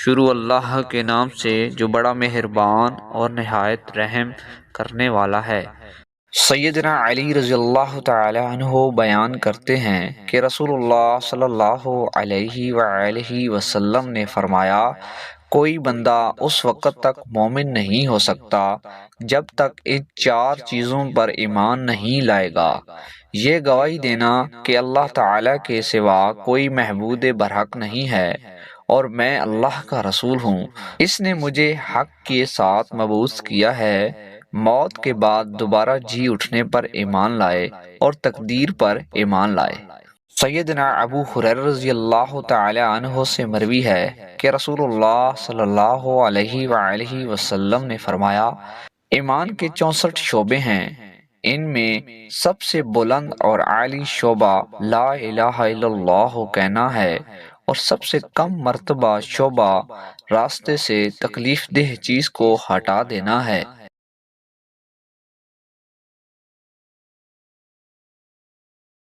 شروع اللہ کے نام سے جو بڑا مہربان اور نہایت رحم کرنے والا ہے۔ سیدنا علی رضی اللہ تعالی عنہ بیان کرتے ہیں کہ رسول اللہ صلی اللہ علیہ وآلہ وسلم نے فرمایا، کوئی بندہ اس وقت تک مومن نہیں ہو سکتا جب تک ان چار چیزوں پر ایمان نہیں لائے گا: یہ گواہی دینا کہ اللہ تعالی کے سوا کوئی معبود برحق نہیں ہے اور میں اللہ کا رسول ہوں، اس نے مجھے حق کے ساتھ مبعوث کیا ہے، موت کے بعد دوبارہ جی اٹھنے پر ایمان لائے اور تقدیر پر ایمان لائے۔ سیدنا ابو ہریرہ رضی اللہ تعالی عنہ سے مروی ہے کہ رسول اللہ صلی اللہ علیہ وآلہ وسلم نے فرمایا، ایمان کے 64 شعبے ہیں، ان میں سب سے بلند اور عالی شعبہ لا الہ الا اللہ کہنا ہے، اور سب سے کم مرتبہ شعبہ راستے سے تکلیف دہ چیز کو ہٹا دینا ہے۔